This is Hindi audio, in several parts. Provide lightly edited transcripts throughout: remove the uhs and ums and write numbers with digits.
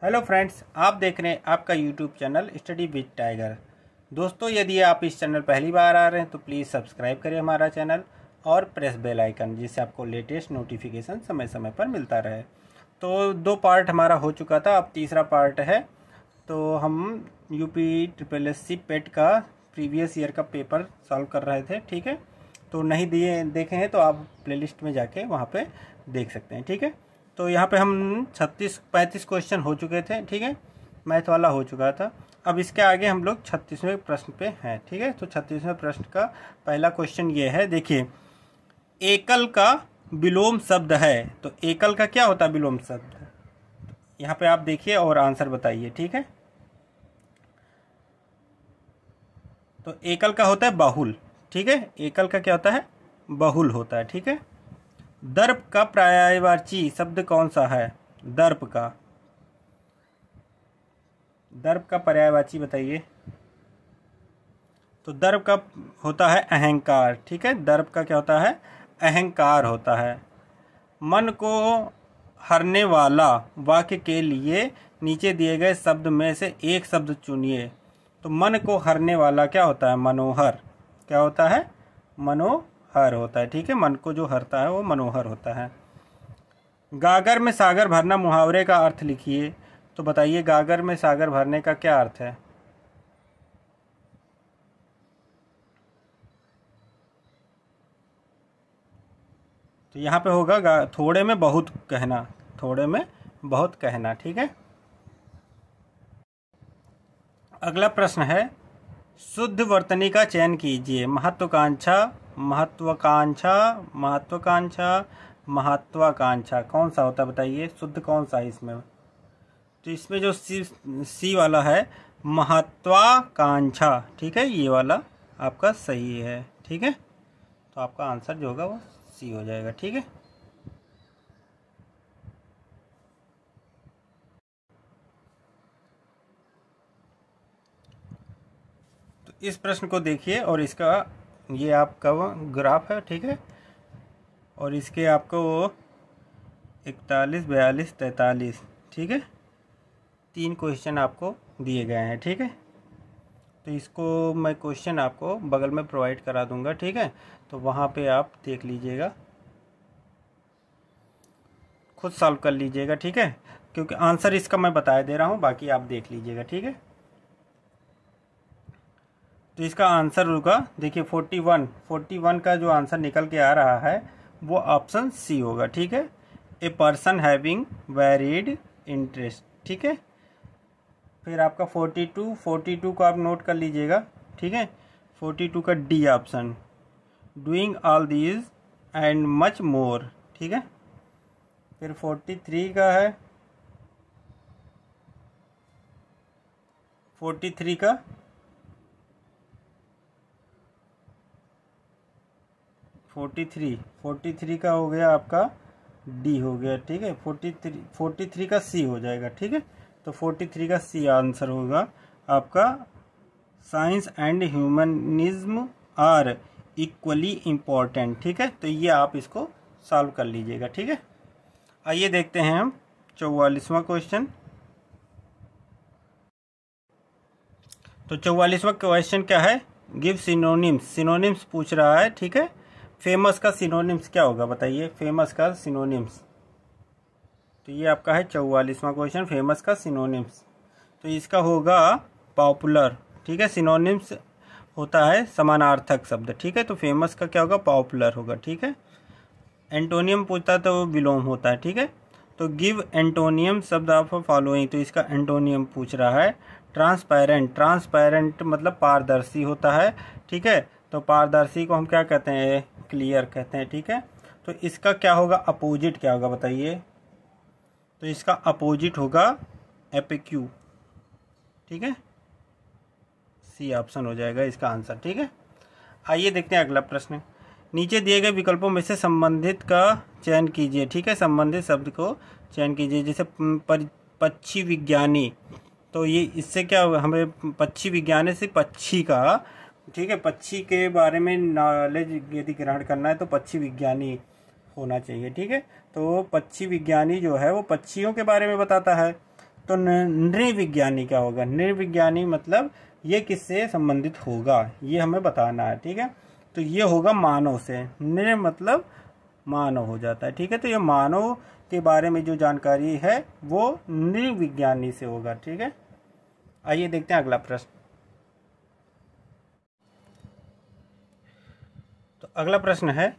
हेलो फ्रेंड्स, आप देख रहे हैं आपका YouTube channel study with tiger. दोस्तों, यदि आप इस चैनल पहली बार आ रहे हैं तो प्लीज़ सब्सक्राइब करें हमारा चैनल और प्रेस बेल आइकन, जिससे आपको लेटेस्ट नोटिफिकेशन समय समय पर मिलता रहे। तो 2 पार्ट हमारा हो चुका था, अब तीसरा पार्ट है। तो हम UPSSC पेट का प्रीवियस ईयर का पेपर सॉल्व कर रहे थे, ठीक है। तो नहीं देखे हैं तो आप प्लेलिस्ट में जाके वहाँ पे देख सकते हैं, ठीक है। तो यहाँ पे हम 35 क्वेश्चन हो चुके थे, ठीक है। मैथ वाला हो चुका था। अब इसके आगे हम लोग 36वें प्रश्न पे हैं, ठीक है। तो 36वें प्रश्न का पहला क्वेश्चन ये है, देखिए। एकल का विलोम शब्द है, तो एकल का क्या होता है विलोम शब्द? यहाँ पे आप देखिए और आंसर बताइए, ठीक है। तो एकल का होता है बहुल, ठीक है। एकल का क्या होता है? बहुल होता है, ठीक है। दर्प का पर्यायवाची शब्द कौन सा है? दर्प का पर्यायवाची बताइए। तो दर्प का होता है अहंकार, ठीक है। दर्प का क्या होता है? अहंकार होता है। मन को हरने वाला वाक्य के लिए नीचे दिए गए शब्द में से एक शब्द चुनिए। तो मन को हरने वाला क्या होता है? मनोहर। क्या होता है? मनोहर होता है, ठीक है। मन को जो हरता है वो मनोहर होता है। गागर में सागर भरना मुहावरे का अर्थ लिखिए। तो बताइए, गागर में सागर भरने का क्या अर्थ है? तो यहाँ पे होगा थोड़े में बहुत कहना, थोड़े में बहुत कहना, ठीक है। अगला प्रश्न है, शुद्ध वर्तनी का चयन कीजिए। महत्वाकांक्षा, महत्वाकांक्षा, महत्वाकांक्षा, महत्वाकांक्षा कौन सा होता है बताइए? शुद्ध कौन सा है इसमें? तो इसमें जो सी वाला है महत्वाकांक्षा, ठीक है। ये वाला आपका सही है, ठीक है। तो आपका आंसर जो होगा वो सी हो जाएगा, ठीक है। तो इस प्रश्न को देखिए और इसका ये आपका ग्राफ है, ठीक है। और इसके आपको 41, 42, 43, ठीक है। 3 क्वेश्चन आपको दिए गए हैं, ठीक है। तो इसको मैं क्वेश्चन आपको बगल में प्रोवाइड करा दूंगा, ठीक है। तो वहाँ पे आप देख लीजिएगा, खुद सॉल्व कर लीजिएगा, ठीक है। क्योंकि आंसर इसका मैं बता दे रहा हूँ, बाकी आप देख लीजिएगा, ठीक है। तो इसका आंसर होगा, देखिए 41 का जो आंसर निकल के आ रहा है वो ऑप्शन सी होगा, ठीक है। A person having varied interest, ठीक है। फिर आपका 42 को आप नोट कर लीजिएगा, ठीक है। 42 का D option, doing all these and much more, ठीक है। फिर 43 का है, 43 का 43 का हो गया आपका डी हो गया, ठीक है। 43 का सी हो जाएगा, ठीक है। तो 43 का सी आंसर होगा आपका। Science and humanism are equally important, ठीक है। तो ये आप इसको सॉल्व कर लीजिएगा, ठीक है। आइए देखते हैं हम 44वां क्वेश्चन। तो 44वां क्वेश्चन क्या है? Give synonyms. सिनोनिम्स पूछ रहा है, ठीक है। फेमस का सिनोनिम्स क्या होगा बताइए? फेमस का सिनोनिम्स। तो ये आपका है 44वां क्वेश्चन, फेमस का सिनोनिम्स। तो इसका होगा पॉपुलर, ठीक है। सिनोनिम्स होता है समानार्थक शब्द, ठीक है। तो फेमस का क्या होगा? पॉपुलर होगा, ठीक है। एंटोनियम पूछता है तो विलोम होता है, ठीक है। तो गिव एंटोनियम शब्द ऑफ फॉलोइंग, तो इसका एंटोनियम पूछ रहा है। ट्रांसपेरेंट मतलब पारदर्शी होता है, ठीक है। तो पारदर्शी को हम क्या कहते हैं? क्लियर कहते हैं, ठीक है। तो इसका क्या होगा? अपोजिट क्या होगा बताइए? तो इसका अपोजिट होगा एपिक्यू, ठीक है। सी ऑप्शन हो जाएगा इसका आंसर, ठीक है। आइए देखते हैं अगला प्रश्न। नीचे दिए गए विकल्पों में से संबंधित का चयन कीजिए, ठीक है। संबंधित शब्द को चयन कीजिए, जैसे पक्षी विज्ञानी। तो ये इससे क्या होगा? हमें पक्षी विज्ञानी से पक्षी का, ठीक है, पक्षी के बारे में नॉलेज यदि ग्रहण करना है तो पक्षी विज्ञानी होना चाहिए, ठीक है। तो पक्षी विज्ञानी जो है वो पक्षियों के बारे में बताता है। तो नृविज्ञानी क्या होगा? नृविज्ञानी मतलब ये किससे संबंधित होगा, ये हमें बताना है, ठीक है। तो ये होगा मानव से, नृ मतलब मानव हो जाता है, ठीक है। तो ये मानव के बारे में जो जानकारी है वो नृविज्ञानी से होगा, ठीक है। आइए देखते हैं अगला प्रश्न। तो अगला प्रश्न है,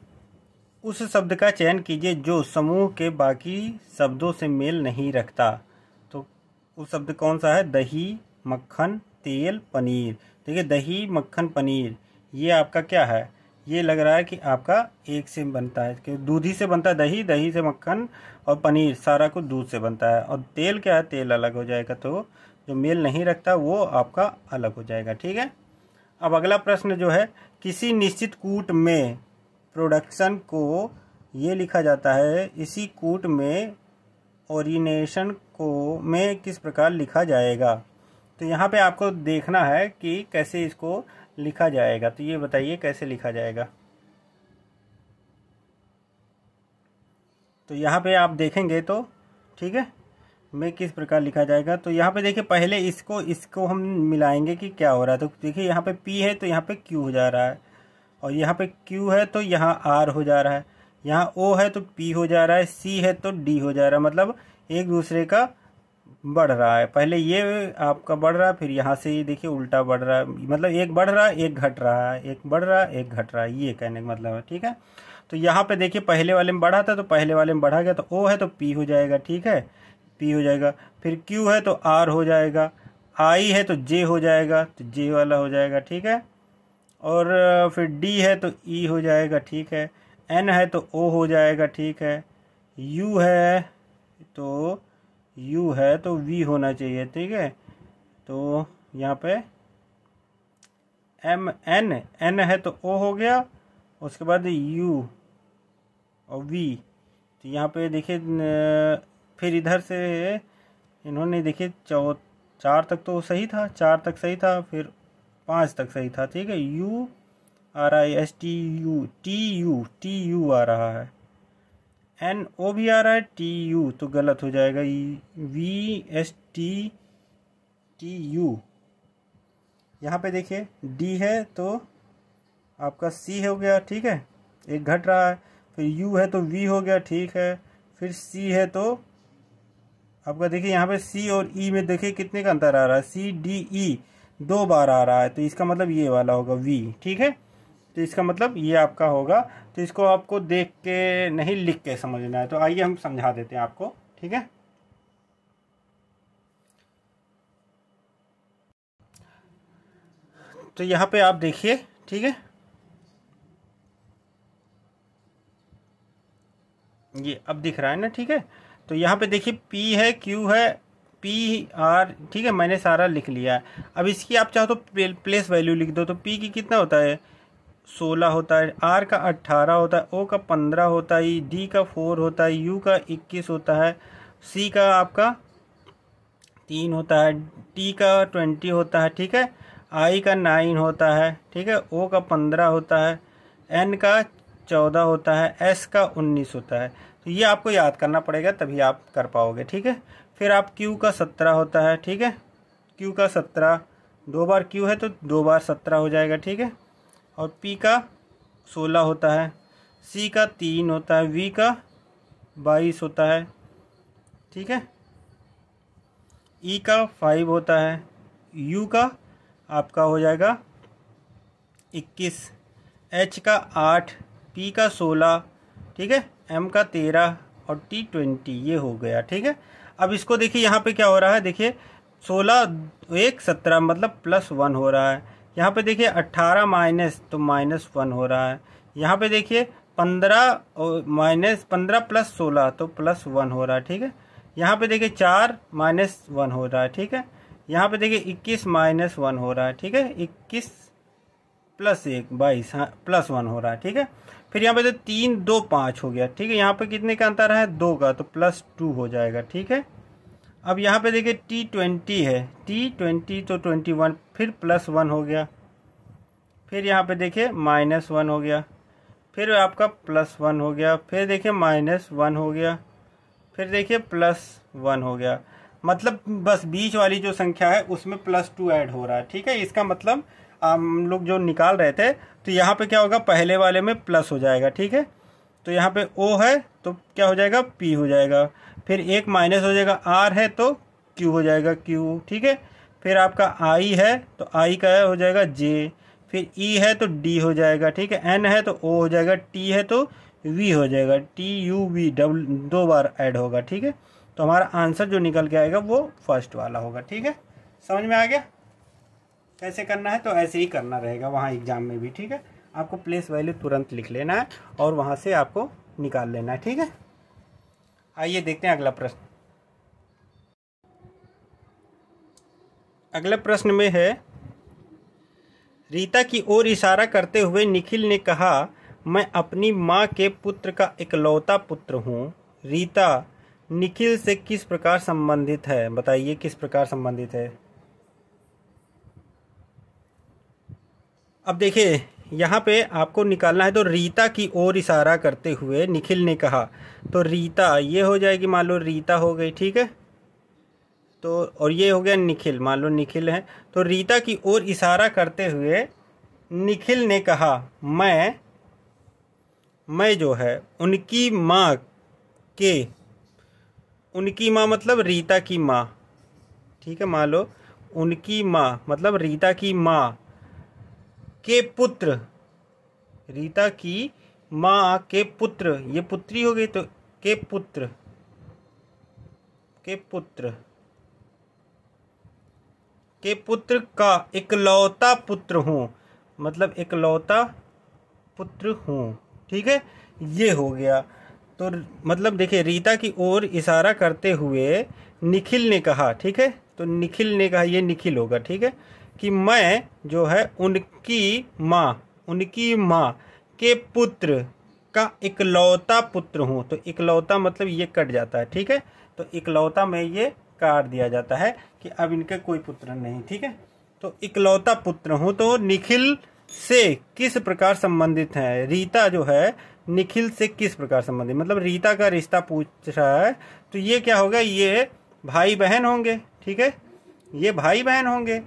उस शब्द का चयन कीजिए जो समूह के बाकी शब्दों से मेल नहीं रखता। तो उस शब्द कौन सा है? दही, मक्खन, तेल, पनीर। देखिए दही, मक्खन, पनीर ये आपका क्या है? ये लग रहा है कि आपका एक से बनता है, कि दूध ही से बनता है दही, दही से मक्खन, और पनीर सारा कुछ दूध से बनता है। और तेल क्या है? तेल अलग हो जाएगा, तो जो मेल नहीं रखता वो आपका अलग हो जाएगा, ठीक है। अब अगला प्रश्न जो है, किसी निश्चित कूट में प्रोडक्शन को ये लिखा जाता है, इसी कूट में ओरिनेशन को में किस प्रकार लिखा जाएगा? तो यहाँ पे आपको देखना है कि कैसे इसको लिखा जाएगा। तो ये बताइए कैसे लिखा जाएगा। तो यहाँ पे आप देखेंगे तो ठीक है, में किस प्रकार लिखा जाएगा। तो यहाँ पे देखिए पहले इसको हम मिलाएंगे कि क्या हो रहा है। तो देखिए यहाँ पे P है तो यहाँ पे Q हो जा रहा है, और यहाँ पे Q है तो यहाँ R हो जा रहा है, यहाँ O है तो P हो जा रहा है, C है तो D हो जा रहा है। मतलब एक दूसरे का बढ़ रहा है, पहले ये आपका बढ़ रहा है, फिर यहाँ से ये देखिए उल्टा बढ़ रहा है। मतलब एक बढ़ रहा है एक घट रहा है, एक बढ़ रहा है एक घट रहा है, ये कहने का मतलब है, ठीक है। तो यहाँ पे देखिए पहले वाले में बढ़ा था तो पहले वाले में बढ़ा गया, तो O है तो P हो जाएगा, ठीक है, P हो जाएगा। फिर Q है तो R हो जाएगा, I है तो J हो जाएगा, तो J वाला हो जाएगा, ठीक है। और फिर D है तो E हो जाएगा, ठीक है। N है तो O हो जाएगा, ठीक है। U है तो V होना चाहिए, ठीक है। तो यहाँ पे N है तो O हो गया, उसके बाद U और V। तो यहाँ पे देखिए फिर इधर से इन्होंने देखिए 4 तक तो सही था, 4 तक सही था, फिर 5 तक सही था, ठीक है। URISTU आ रहा है, NO भी आ रहा है, TU तो गलत हो जाएगा, VSTTU। यहाँ पे देखिए D है तो आपका C हो गया, ठीक है, एक घट रहा है। फिर U है तो V हो गया, ठीक है। फिर C है तो आपका देखिए यहाँ पे C और E में देखिए कितने का अंतर आ रहा है, CDE 2 बार आ रहा है, तो इसका मतलब ये वाला होगा V, ठीक है। तो इसका मतलब ये आपका होगा। तो इसको आपको देख के नहीं लिख के समझना है। तो आइए हम समझा देते हैं आपको, ठीक है। तो यहाँ पे आप देखिए, ठीक है, ये अब दिख रहा है ना, ठीक है। तो यहाँ पे देखिए P है, Q है, PR, ठीक है, मैंने सारा लिख लिया है। अब इसकी आप चाहो तो प्लेस वैल्यू लिख दो। तो P की कितना होता है? 16 होता है, R का 18 होता है, O का 15 होता है, D का 4 होता है, U का 21 होता है, C का आपका 3 होता है, T का 20 होता है, ठीक है, I का 9 होता है, ठीक है, O का 15 होता है, N का 14 होता है, S का 19 होता है। तो ये आपको याद करना पड़ेगा तभी आप कर पाओगे, ठीक है। फिर आप Q का 17 होता है, ठीक है, Q का 17, 2 बार Q है तो 2 बार 17 हो जाएगा, ठीक है। और P का 16 होता है, C का 3 होता है, V का 22 होता है, ठीक है, E का 5 होता है, U का आपका हो जाएगा 21, H का 8, P का 16, ठीक है, M का 13 और T 20, ये हो गया, ठीक है। अब इसको देखिए यहाँ पे क्या हो रहा है, देखिए 16 1 17 मतलब +1 हो रहा है। यहाँ पे देखिए 18 माइनस तो -1 हो रहा है। यहाँ पे देखिए 15 -15 + 16 तो +1 हो रहा है, ठीक है। यहाँ पे देखिए 4 -1 हो रहा है, ठीक है। यहाँ पे देखिए 21 -1 हो रहा है, ठीक है, 21 + 1 22, हाँ +1 हो रहा है, ठीक है। फिर यहाँ पे तो 3 2 5 हो गया, ठीक है। यहाँ पे कितने का अंतर है? 2 का, तो +2 हो जाएगा, ठीक है। अब यहाँ पे देखिए T20 है, T20 तो 21, फिर +1 हो गया। फिर यहाँ पे देखिए -1 हो गया, फिर आपका +1 हो गया, फिर देखिए -1 हो गया, फिर देखिए +1 हो गया। मतलब बस बीच वाली जो संख्या है उसमें +2 ऐड हो रहा है, ठीक है। इसका मतलब हम लोग जो निकाल रहे थे तो यहाँ पे क्या होगा, पहले वाले में प्लस हो जाएगा, ठीक है। तो यहाँ पे O है तो क्या हो जाएगा, P हो जाएगा। फिर एक माइनस हो जाएगा, R है तो Q हो जाएगा, Q, ठीक है। फिर आपका I है तो I का हो जाएगा J, फिर E है तो D हो जाएगा, ठीक है। N है तो O हो जाएगा, T है तो V हो जाएगा, TUV डबल 2 बार ऐड होगा, ठीक है। तो हमारा आंसर जो निकल के आएगा वो फर्स्ट वाला होगा, ठीक है। समझ में आ गया कैसे करना है? तो ऐसे ही करना रहेगा वहाँ एग्जाम में भी, ठीक है। आपको प्लेस वैल्यू तुरंत लिख लेना है और वहाँ से आपको निकाल लेना है, ठीक है। आइए देखते हैं अगला प्रश्न। अगले प्रश्न में है, रीता की ओर इशारा करते हुए निखिल ने कहा, मैं अपनी माँ के पुत्र का इकलौता पुत्र हूँ। रीता निखिल से किस प्रकार संबंधित है? बताइए किस प्रकार संबंधित है। अब देखिए यहाँ पे आपको निकालना है, तो रीता की ओर इशारा करते हुए निखिल ने कहा, तो रीता ये हो जाएगी, मान लो रीता हो गई, ठीक है। तो और ये हो गया निखिल, मान लो निखिल है। तो रीता की ओर इशारा करते हुए निखिल ने कहा, मैं जो है उनकी माँ के, उनकी माँ मतलब रीता की माँ, ठीक है। मान लो उनकी माँ मतलब रीता की माँ के पुत्र, रीता की माँ के पुत्र, ये पुत्री हो गई तो के पुत्र, के पुत्र का इकलौता पुत्र हूँ, मतलब इकलौता पुत्र हूँ, ठीक है। ये हो गया। तो मतलब देखिए रीता की ओर इशारा करते हुए निखिल ने कहा, ठीक है। तो निखिल ने कहा, ये निखिल होगा, ठीक है, कि मैं जो है उनकी माँ के पुत्र का इकलौता पुत्र हूँ। तो इकलौता मतलब ये कट जाता है, ठीक है। तो इकलौता में ये काट दिया जाता है कि अब इनके कोई पुत्र नहीं, ठीक है। तो इकलौता पुत्र हूँ। तो निखिल से किस प्रकार संबंधित है? रीता जो है निखिल से किस प्रकार संबंधित, मतलब रीता का रिश्ता पूछ रहा है। तो ये क्या होगा, ये भाई बहन होंगे, ठीक है। ये भाई बहन होंगे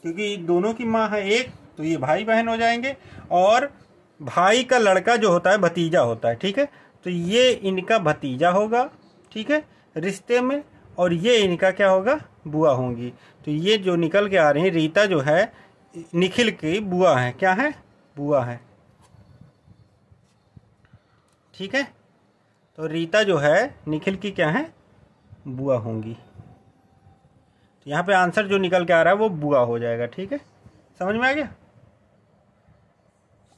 क्योंकि दोनों की माँ है एक, तो ये भाई बहन हो जाएंगे। और भाई का लड़का जो होता है भतीजा होता है, ठीक है। तो ये इनका भतीजा होगा, ठीक है, रिश्ते में। और ये इनका क्या होगा, बुआ होंगी। तो ये जो निकल के आ रही है, रीता जो है निखिल की बुआ है, क्या है, बुआ है, ठीक है। तो रीता जो है निखिल की क्या है, बुआ होंगी। तो यहाँ पे आंसर जो निकल के आ रहा है वो बुआ हो जाएगा, ठीक है। समझ में आ गया।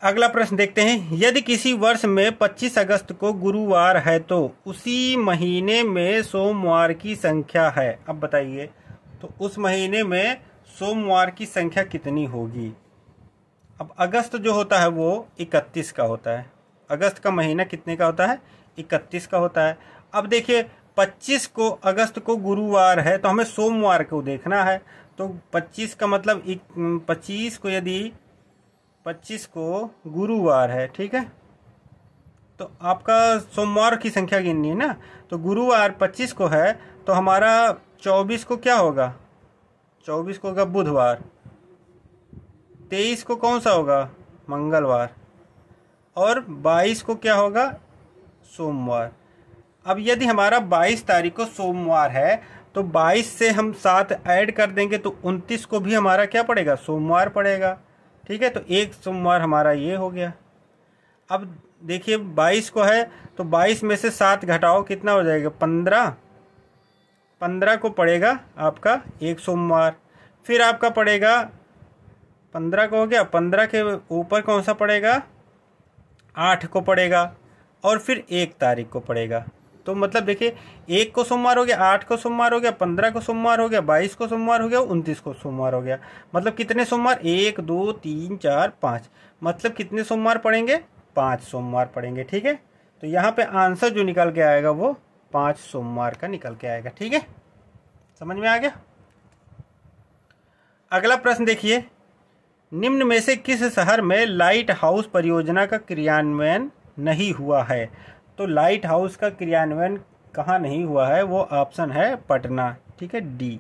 अगला प्रश्न देखते हैं, यदि किसी वर्ष में 25 अगस्त को गुरुवार है तो उसी महीने में सोमवार की संख्या है। अब बताइए, तो उस महीने में सोमवार की संख्या कितनी होगी? अब अगस्त जो होता है वो 31 का होता है। अगस्त का महीना कितने का होता है, 31 का होता है। अब देखिए 25 को अगस्त को गुरुवार है तो हमें सोमवार को देखना है। तो 25 का मतलब 25 को गुरुवार है, ठीक है। तो आपका सोमवार की संख्या गिननी है ना। तो गुरुवार 25 को है तो हमारा 24 को क्या होगा, 24 को होगा बुधवार। 23 को कौन सा होगा, मंगलवार। और 22 को क्या होगा, सोमवार। अब यदि हमारा 22 तारीख को सोमवार है तो 22 से हम 7 ऐड कर देंगे तो 29 को भी हमारा क्या पड़ेगा, सोमवार पड़ेगा, ठीक है। तो एक सोमवार हमारा ये हो गया। अब देखिए 22 को है तो 22 में से 7 घटाओ, कितना हो जाएगा, 15 को पड़ेगा आपका एक सोमवार। फिर आपका पड़ेगा 15 को हो गया, 15 के ऊपर कौन सा पड़ेगा, 8 को पड़ेगा। और फिर 1 तारीख को पड़ेगा। तो मतलब देखिए 1 को सोमवार हो गया, 8 को सोमवार हो गया, 15 को सोमवार हो गया, 22 को सोमवार हो गया, 29 को सोमवार हो गया। मतलब कितने सोमवार, 1 2 3 4 5, मतलब कितने सोमवार पड़ेंगे, 5 सोमवार पड़ेंगे, ठीक है। तो यहाँ पे आंसर जो निकल के आएगा वो 5 सोमवार का निकल के आएगा, ठीक है। समझ में आ गया। अगला प्रश्न देखिए, निम्न में से किस शहर में लाइट हाउस परियोजना का क्रियान्वयन नहीं हुआ है? तो लाइट हाउस का क्रियान्वयन कहाँ नहीं हुआ है, वो ऑप्शन है पटना, ठीक है, डी।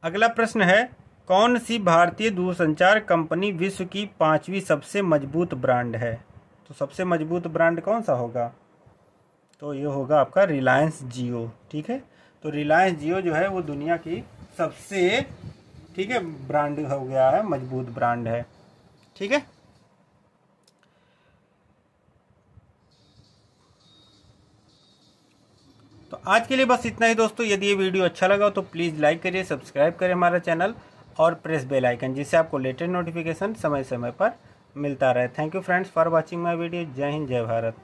अगला प्रश्न है, कौन सी भारतीय दूरसंचार कंपनी विश्व की 5वीं सबसे मजबूत ब्रांड है? तो सबसे मजबूत ब्रांड कौन सा होगा? तो ये होगा आपका रिलायंस जियो। ठीक है, तो रिलायंस जियो जो है वो दुनिया की सबसे, ठीक है, ब्रांड हो गया है, मजबूत ब्रांड है। ठीक है, तो आज के लिए बस इतना ही दोस्तों। यदि ये वीडियो अच्छा लगा तो प्लीज़ लाइक करिए, सब्सक्राइब करें हमारा चैनल और प्रेस बेल आइकन, जिससे आपको लेटेस्ट नोटिफिकेशन समय समय पर मिलता रहे। Thank you friends for watching my video. जय हिंद, जय भारत।